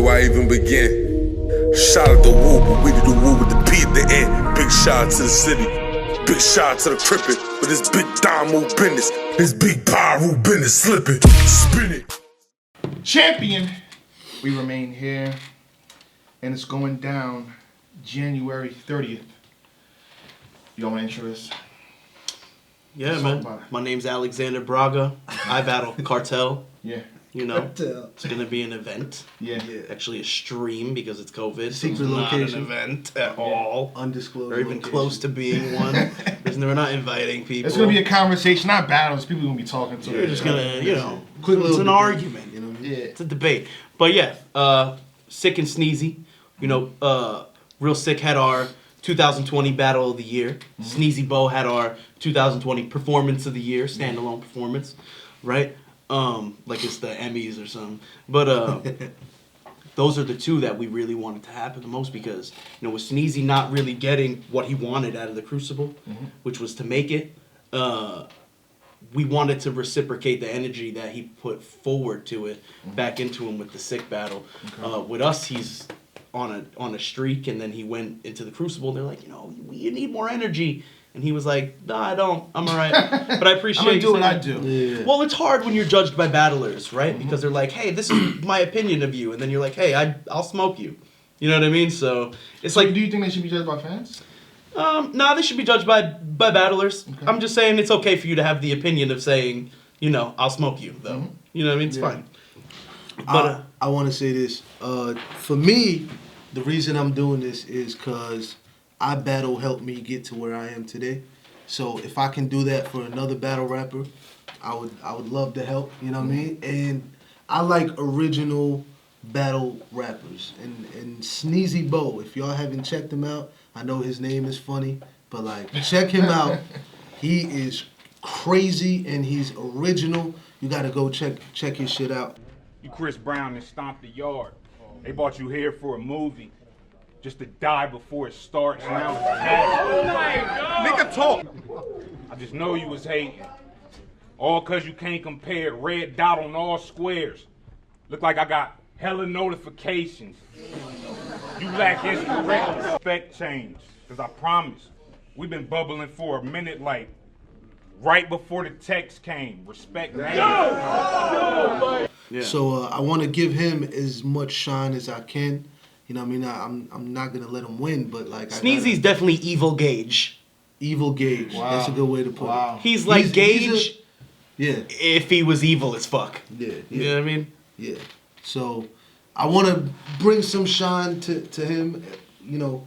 do I even begin? Shout out to Woo, but we did the Woo with the P at the end. Big shout out to the city. Big shout out to the crippin'. With this big Damo business. This big Pyro business. Slip it. Spin it. Champion. We remain here. And it's going down January 30th. You don't want to intro this? Yeah, man. My name's Alexander Braga. I battle Cartel. Yeah. You know, it's going to be an event. Yeah. Actually a stream because it's COVID. Secret so it's location. not an event at all. Undisclosed Or even location. close to being one. We're not inviting people. It's going to be a conversation, not battles. People are going to be talking to We're just going to, you know, Quick it's little an debate, argument. You know what I mean? Yeah. It's a debate. But yeah, Sick and Sneezy. You know, Real Sick had our 2020 Battle of the Year. Sneezy Bo had our 2020 Performance of the Year, standalone performance, right? Like it's the Emmys or something. But those are the two that we really wanted to happen the most because, you know, with Sneezy not really getting what he wanted out of the Crucible, which was to make it, we wanted to reciprocate the energy that he put forward to it back into him with the Sick battle. Okay. With us, he's on a streak, and then he went into the Crucible. They're like, you know, you need more energy. And he was like, no, I don't. I'm all right. But I appreciate I'm you going to do what I saying do. Yeah. Well, it's hard when you're judged by battlers, right? Because they're like, hey, this is my opinion of you. And then you're like, hey, I'll smoke you. You know what I mean? So it's like... Do you think they should be judged by fans? No, they should be judged by battlers. Okay. I'm just saying it's okay for you to have the opinion of saying, you know, I'll smoke you, though. You know what I mean? It's fine. But I want to say this. For me, the reason I'm doing this is because I battle helped me get to where I am today. So if I can do that for another battle rapper, I would love to help. You know what I mean? And I like original battle rappers. And Sneezy Bo, if y'all haven't checked him out, I know his name is funny, but like check him out. He is crazy and he's original. You gotta go check his shit out. You Chris Brown and stomp the yard. They brought you here for a movie. Just to die before it starts. Now it's nigga talk. I just know you was hating. All cause you can't compare red dot on all squares. Look like I got hella notifications. You lack inspiration. Respect change. Cause I promise, we've been bubbling for a minute like right before the text came. Respect change. Yeah. So I want to give him as much shine as I can. You know what I mean? I'm not going to let him win, but like... Sneezy's definitely Evil Gage. Evil Gage. Wow. That's a good way to put it. He's like Gage yeah. if he was evil as fuck. Yeah. You know what I mean? Yeah. So I want to bring some shine to him, you know,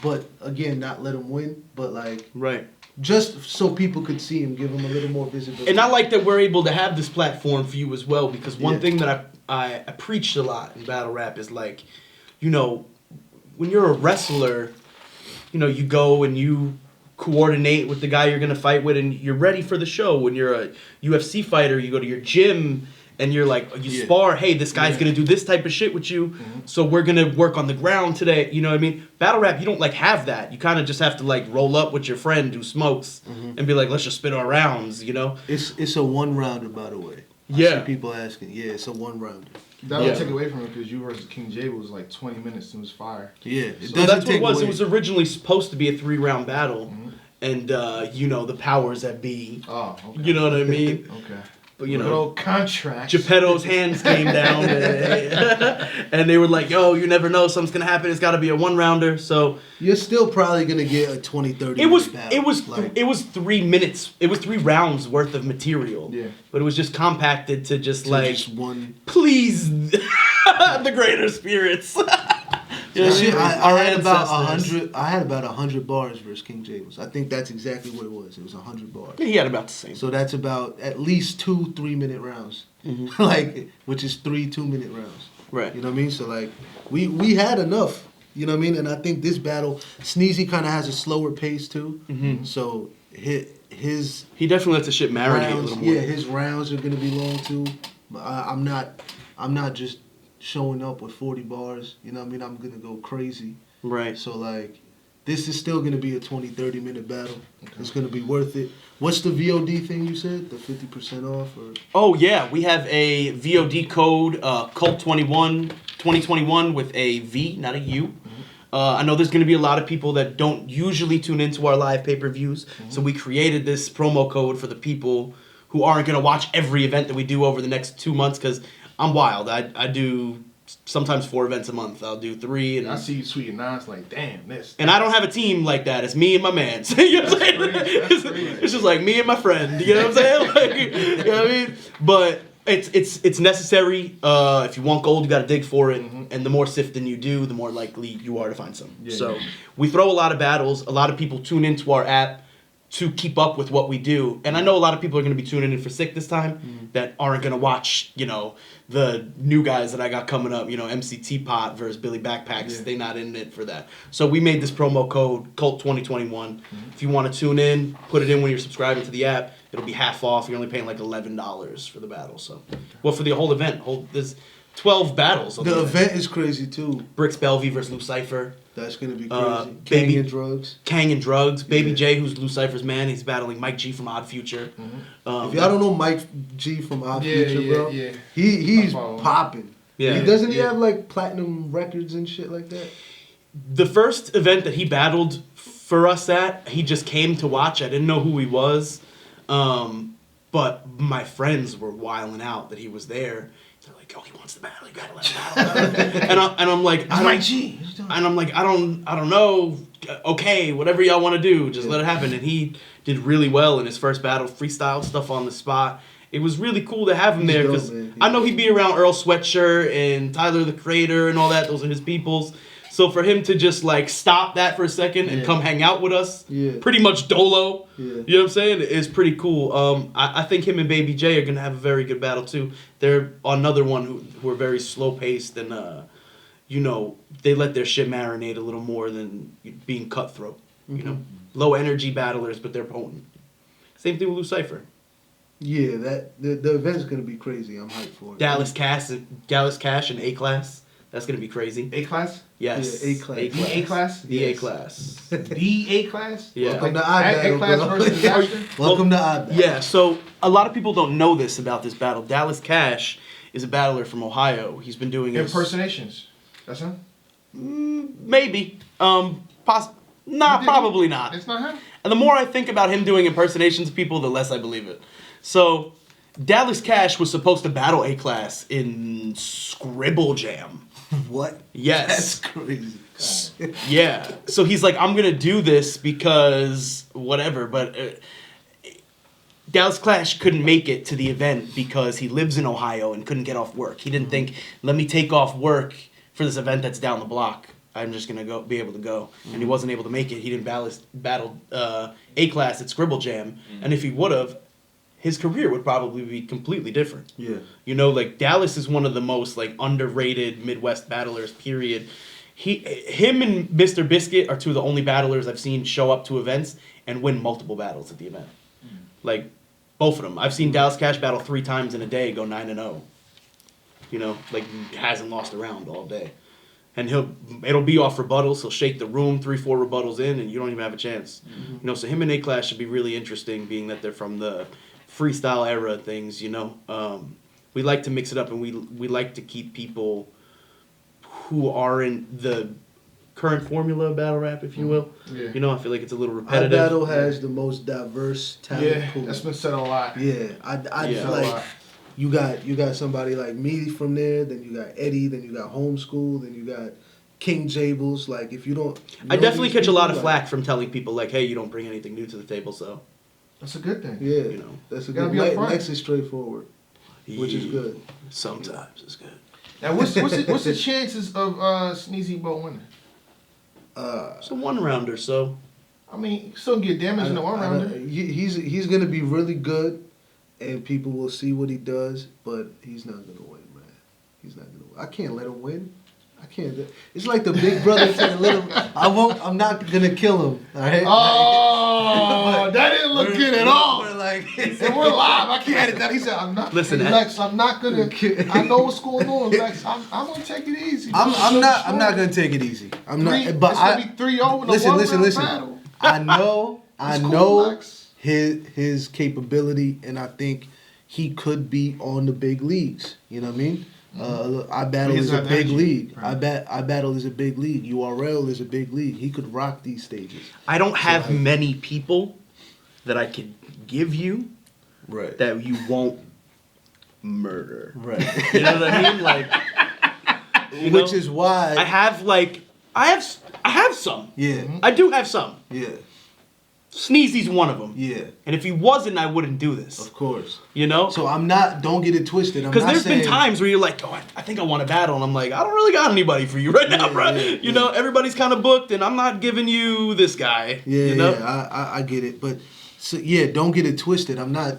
but again, not let him win, but like... Right. Just so people could see him, give him a little more visibility. And I like that we're able to have this platform for you as well, because one thing that I preached a lot in battle rap is like... You know, when you're a wrestler, you know, you go and you coordinate with the guy you're going to fight with and you're ready for the show. When you're a UFC fighter, you go to your gym and you're like, you spar, hey, this guy's going to do this type of shit with you, so we're going to work on the ground today. You know what I mean? Battle rap, you don't, like, have that. You kind of just have to, like, roll up with your friend who smokes and be like, let's just spit our rounds, you know? It's a one-rounder, by the way. I see people asking. Yeah, it's a one-rounder. That would take away from it because you versus King J was like 20 minutes and it was fire. Yeah, it so doesn't that's what take it was. away. It was originally supposed to be a 3-round battle, and you know, the powers that be. Oh, okay. You know what I mean? Okay. But you know, contracts. Geppetto's hands came down, and they were like, "Yo, you never know, something's gonna happen. It's got to be a 1-rounder." So you're still probably gonna get a 20-30. It was 3 minutes. It was 3 rounds worth of material. Yeah. But it was just compacted to just one. Please, the greater spirits. Yeah, I had about 100. I had about 100 bars versus King James. I think that's exactly what it was. It was 100 bars. He had about the same. So that's about at least 2 3-minute rounds, like which is 3 2-minute rounds. Right. You know what I mean? So like we had enough. You know what I mean? And I think this battle, Sneezy kind of has a slower pace too. So his he definitely lets the shit marinate a little more. Yeah, his rounds are gonna be long too. But I'm not just showing up with 40 bars, you know what I mean? I'm gonna go crazy. Right. So like, this is still gonna be a 20-30 minute battle. Okay. It's gonna be worth it. What's the VOD thing you said? The 50% off or? Oh yeah, we have a VOD code, Cult 21 2021 with a V, not a U. I know there's going to be a lot of people that don't usually tune into our live pay-per-views, so we created this promo code for the people who aren't going to watch every event that we do over the next 2 months, because I'm wild. I do sometimes 4 events a month. I'll do 3. And I see you tweeting now. It's like, damn, this. And I don't have a team like that. It's me and my man. You know what I'm saying? It's just like me and my friend. You know what I'm saying? Like, you know what I mean? But it's necessary. If you want gold, you got to dig for it. And the more sifting you do, the more likely you are to find some. Yeah, so yeah. we throw a lot of battles. A lot of people tune into our app to keep up with what we do. And I know a lot of people are going to be tuning in for Sick this time that aren't going to watch, the new guys that I got coming up, MC Teapot versus Billy Backpacks. Yeah. They not in it for that. So we made this promo code, CULT2021. If you want to tune in, put it in when you're subscribing to the app. It'll be half off. You're only paying like $11 for the battle. So, well, for the whole event, there's 12 battles. On The event is crazy too. Bricks Belvy versus Lou Cypher. That's gonna be crazy. Baby and drugs. Kang and Drugs. Baby Yeah. J, who's Lou Cypher's man, he's battling Mike G from Odd Future. If y'all don't know Mike G from Odd Future, bro, yeah. he's I follow him. popping. Yeah. Doesn't he Yeah. have like platinum records and shit like that? The first event that he battled for us at, he just came to watch. I didn't know who he was. But my friends were wiling out that he was there. They're like, "Oh, he wants to battle. You gotta let him battle." and I'm like, Mike G. And I'm like, I don't know. Okay, whatever y'all want to do, just let it happen. And he did really well in his first battle, freestyle stuff on the spot. It was really cool to have him there dope, because man. I know he'd be around Earl Sweatshirt and Tyler the Creator and all that. Those are his peoples. So for him to just like stop that for a second and come hang out with us, pretty much dolo, you know what I'm saying, is pretty cool. I think him and Baby J are gonna have a very good battle too. They're another one who are very slow paced and they let their shit marinate a little more than being cutthroat. Low energy battlers, but they're potent. Same thing with Lou Cypher. Yeah, the event's gonna be crazy. I'm hyped for it. Dallas Cash and A Class. That's gonna be crazy. A class? Yes. Yeah, A-Class. The A class? The A Class. The A class? Yeah. Welcome to A IBATTLE, class bro. versus disaster? Welcome to IBATTLE. Yeah, so a lot of people don't know this about this battle. Dallas Cash is a battler from Ohio. He's been doing Impersonations. That's him? maybe. Nah, You think probably not. It's not him? And the more I think about him doing impersonations of people, the less I believe it. So, Dallas Cash was supposed to battle A-Class in Scribble Jam. What? Yes. That's crazy. Yeah. So he's like, I'm going to do this because whatever. But Dallas Cash couldn't make it to the event because he lives in Ohio and couldn't get off work. He didn't think, let me take off work for this event that's down the block. I'm just going to be able to go. And he wasn't able to make it. He didn't battle A-Class at Scribble Jam. And if he would have, his career would probably be completely different. Yeah. Like Dallas is one of the most like underrated Midwest battlers, period. Him and Mr. Biscuit are two of the only battlers I've seen show up to events and win multiple battles at the event. Like both of them. I've seen Dallas Cash battle 3 times in a day, go 9-0. Like hasn't lost a round all day. And it'll be off rebuttals. He'll shake the room 3-4 rebuttals in, and you don't even have a chance. So him and A-Class should be really interesting, being that they're from the freestyle era of things. We like to mix it up, and we like to keep people who are in the current formula of battle rap, if you will. Yeah. I feel like it's a little repetitive. IBATTLE has the most diverse talent pool. That's been said a lot. Yeah, I Yeah. like. You got somebody like me from there, then you got Eddie, then you got Homeschool, then you got King Jables. Like, if you don't... I know definitely these catch a lot people, of flack from telling people, like, hey, you don't bring anything new to the table, so... That's a good thing. Yeah, that's a Gotta good... be upfront. Lex is straightforward, which is good. Sometimes it's good. Now, what's the chances of Sneezy Bo winning? It's a one-rounder, so... I mean, still get damage in the one rounder. He's gonna be really good, and people will see what he does, but he's not gonna win, man. He's not gonna win. I can't let him win. I can't. It's like the big brother can't let him. I'm not gonna kill him. All right. Oh, that didn't look good at all. But like, And we're live. I can't edit that. He said, "I'm not." Listen, hey, Lex, I'm not gonna. I know what's going on, Lex. I'm gonna take it easy. I'm not gonna take it easy. I'm not. But it's gonna be 3-0 in a listen. battle. I know It's cool, Lex. his capability, and I think he could be on the big leagues. You know what I mean? I Battle He is doesn't a have big energy. league. Right. I Battle is a big league. URL is a big league. He could rock these stages. I don't have many people that I could give you Right. that you won't murder. Right. You know what I mean? Like, you Which know, is why. I have some. Yeah. I do have some. Yeah. Sneezy's one of them. Yeah. And if he wasn't, I wouldn't do this. Of course. You know? So I'm not. Don't get it twisted. Because there's been times where you're like, oh, I think I want to battle, and I'm like, I don't really got anybody for you right now, bro. You know, everybody's kind of booked, and I'm not giving you this guy. Yeah, you know? yeah, I get it, but so, yeah, don't get it twisted. I'm not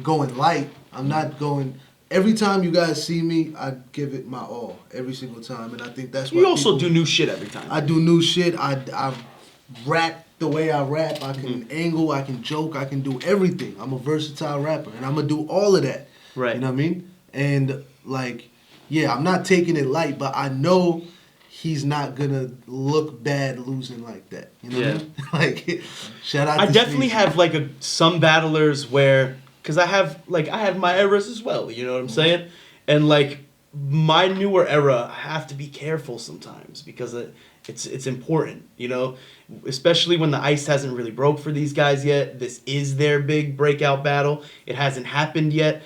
going light. I'm not going. Every time you guys see me, I give it my all every single time, and I think that's why You also people- do new shit every time. I do new shit. I rap the way I rap. I can angle. I can joke. I can do everything. I'm a versatile rapper, and I'm gonna do all of that. Right. You know what I mean? And like, yeah, I'm not taking it light, but I know he's not gonna look bad losing like that. You know what I mean? Like, shout out. I to definitely Sneezy. have like some battlers where, because I have my eras as well. You know what I'm saying? And like my newer era, I have to be careful sometimes because it's important. You know, especially when the ice hasn't really broke for these guys yet. This is their big breakout battle. It hasn't happened yet.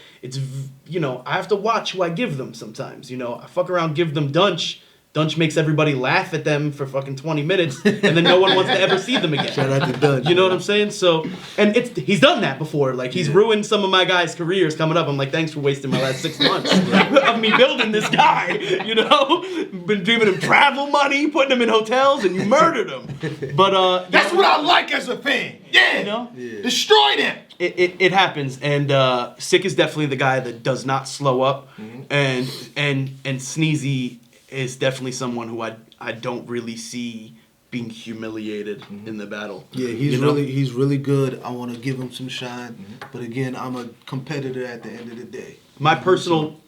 You know, I have to watch who I give them sometimes. You know, I fuck around, give them Dunch. Dunch makes everybody laugh at them for fucking 20 minutes, and then no one wants to ever see them again. Shout out to Dunch. You know what I'm saying? So, and he's done that before. Like, he's ruined some of my guys' careers coming up. I'm like, thanks for wasting my last 6 months of me building this guy. You know, been giving him travel money, putting him in hotels, and you murdered him. But That's what I like as a fan. Yeah. You know? Yeah. Destroy them. It happens, and Sick is definitely the guy that does not slow up, and Sneezy is definitely someone who I don't really see being humiliated in the battle. Yeah, he's You know? he's really good. I want to give him some shine, but again, I'm a competitor at the end of the day. My personal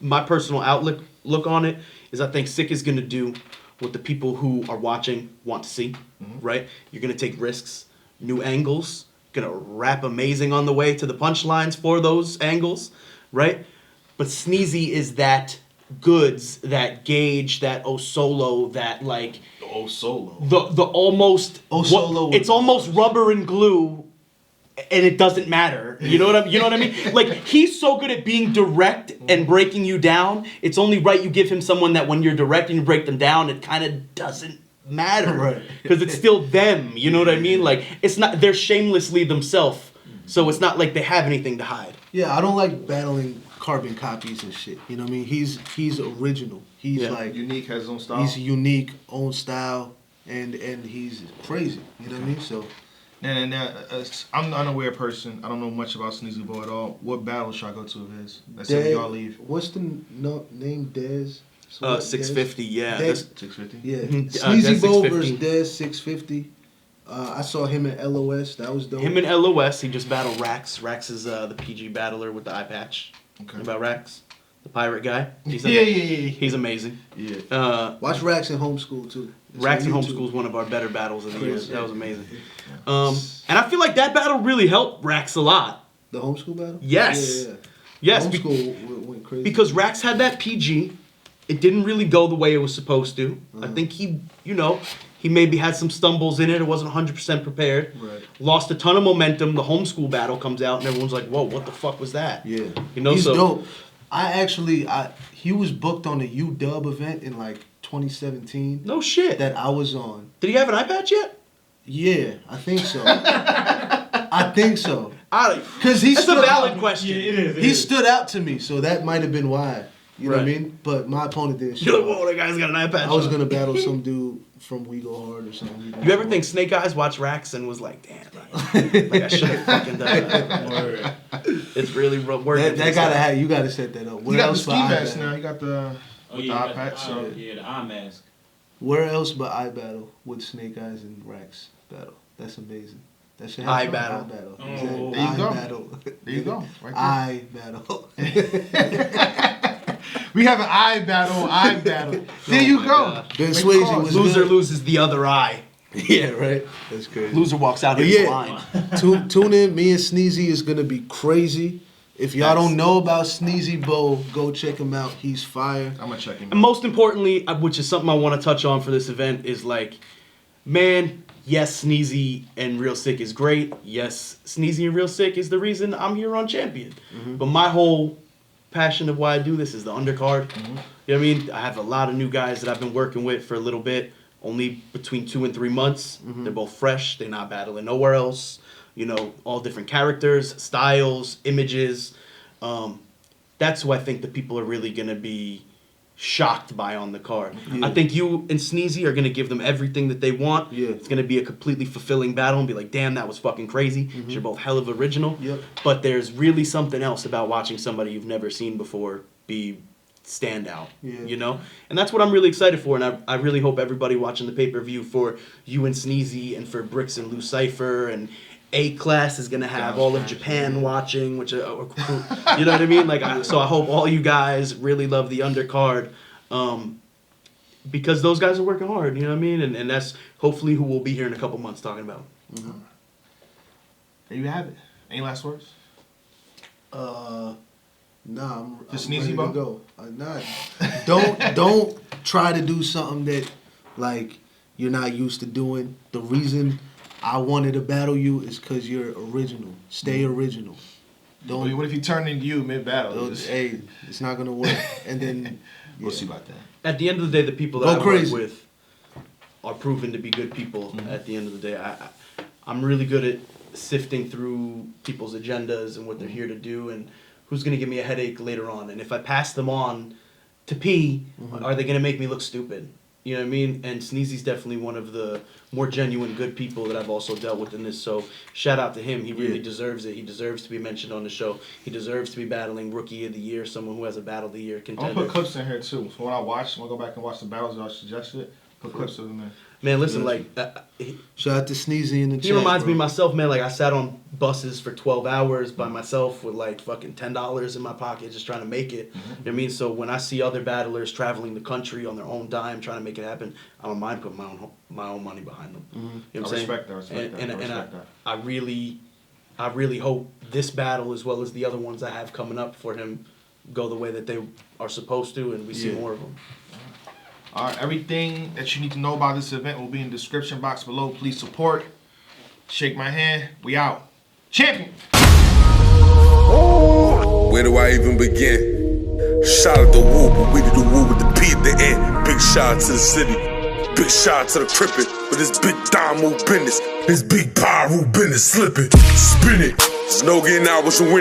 look on it is I think Sick is gonna do what the people who are watching want to see, right? You're gonna take risks, new angles, gonna rap amazing on the way to the punchlines for those angles, right? But Sneezy is that goods, that gauge, that Solo, that like Solo. the almost Solo. it's almost rubber and glue, and it doesn't matter. You know what I mean? Like, he's so good at being direct and breaking you down. It's only right you give him someone that when you're direct and you break them down, it kind of doesn't matter, Right. because it's still them. You know what I mean? Like, it's not, they're shamelessly themselves, so it's not like they have anything to hide. Yeah, I don't like battling carbon copies and shit. You know what I mean? He's original. He's like Unique, has his own style. he's unique, own style, and he's crazy. You know what I mean? So And I'm an unaware person. I don't know much about Sneezy Boy at all. What battle should I go to of his? That's it. Y'all leave. What's the name? Dez. 650, yeah. Dez, 650. yeah. Mhm. Sneezy Dez Bo 650. versus Dez 650. I saw him at LOS. That was dope. Him and LOS, he just battled Rax. Rax is the PG battler with the eye patch. Okay. Know about Rax? The pirate guy? He's Yeah. He's amazing. Yeah. Watch Rax in Homeschool too. It's Rax on and YouTube. Homeschool is one of our better battles of the year. Crazy. That was amazing. And I feel like that battle really helped Rax a lot. The Homeschool battle. Yes. Yeah. Yes, Homeschool went crazy. because Rax had that PG. It didn't really go the way it was supposed to. I think he maybe had some stumbles in it. It wasn't 100% prepared. Right. Lost a ton of momentum. The Homeschool battle comes out, and everyone's like, "Whoa, what the fuck was that?" Yeah. You know, he's so dope. He was booked on a UW event in like 2017 no shit. that I was on. Did he have an eye patch yet? Yeah, I think so. I think so. Because he That's stood a valid out. question. He stood out to me, so that might have been why. You know what I Right. melike But my opponent didn't You're show like, up. whoa, that guy's got an eye patch. I was on." gonna battle some dude from We Go Hard or something. You ever think Snake Eyes watched Rax and was like, "Damn, like I should have fucking done that." It's really working. You gotta set that up. He Where got the else ski but mask iBattle? now. He got the with the eye patch. So. The eye mask. Where else but iBattle with Snake Eyes and Rax battle? That's amazing. That should happen. iBattle. iBattle. Oh. Exactly. There you go. iBattle. There you go. Right iBattle. We have an eye battle. There you my go. God. Ben Make Swayze calls. was Loser good. loses the other eye. Yeah, right. That's crazy. Loser walks out But here yeah, blind. tune in. Me and Sneezy is gonna be crazy. If y'all don't know about Sneezy Bo, go check him out. He's fire. I'm gonna check him out. And most importantly, which is something I want to touch on for this event, is like, man, yes, Sneezy and Real Sick is great. Yes, Sneezy and Real Sick is the reason I'm here on Champion. But my whole passion of why I do this is the undercard. You know what I mean? I have a lot of new guys that I've been working with for a little bit, only between 2 and 3 months. They're both fresh. They're not battling nowhere else. You know, all different characters, styles, images. That's who I think the people are really going to be shocked by on the card. I think you and Sneezy are going to give them everything that they want. It's going to be a completely fulfilling battle and be like, damn, that was fucking crazy. You're both hell of original. But there's really something else about watching somebody you've never seen before be standout, you know? And that's what I'm really excited for, and I really hope everybody watching the pay-per-view for you and Sneezy and for Bricks and Lou Cypher and A-Class is going to have all of Japan watching, which are cool. You know what I mean? Like, so I hope all you guys really love the undercard, because those guys are working hard, you know what I mean? And that's hopefully who we'll be here in a couple months talking about. There you have it. Any last words? Nah, I'm Just ready Sneezy to Bo? go. Don't try to do something that like you're not used to doing. The reason I wanted to battle you is because you're original. Stay original. Don't. What if he turned into you mid-battle? Hey, it's not gonna work. And then We'll see about that. At the end of the day, the people that Go I work crazy. with are proven to be good people. At the end of the day, I'm really good at sifting through people's agendas and what they're here to do and who's going to give me a headache later on. And if I pass them on to P, are they going to make me look stupid? You know what I mean? And Sneezy's definitely one of the more genuine good people that I've also dealt with in this. So shout out to him. He really deserves it. He deserves to be mentioned on the show. He deserves to be battling Rookie of the Year, someone who has a Battle of the Year I'm contender. gonna put clips in here too. So when I go back and watch the battles that I suggested, put clips in there. Man, listen, like, shout out to Sneezy in the chat. he reminds me bro. of myself, man. Like, I sat on buses for 12 hours by myself with like fucking $10 in my pocket just trying to make it. You know what I mean? So when I see other battlers traveling the country on their own dime trying to make it happen, I don't mind putting my own money behind them. You know what I'm saying? Respect that, respect that, I respect that. I really hope this battle, as well as the other ones I have coming up for him, go the way that they are supposed to, and we see more of them. All right, everything that you need to know about this event will be in the description box below. Please support. Shake my hand. We out. Champion! Where do I even begin? Shout out to Woo, but we do the Woo with the P at the end. Big shout out to the city. Big shout out to the Crippin' with this big Damo business. This big Pyro business. Slip it, spin it. There's no getting out with some win.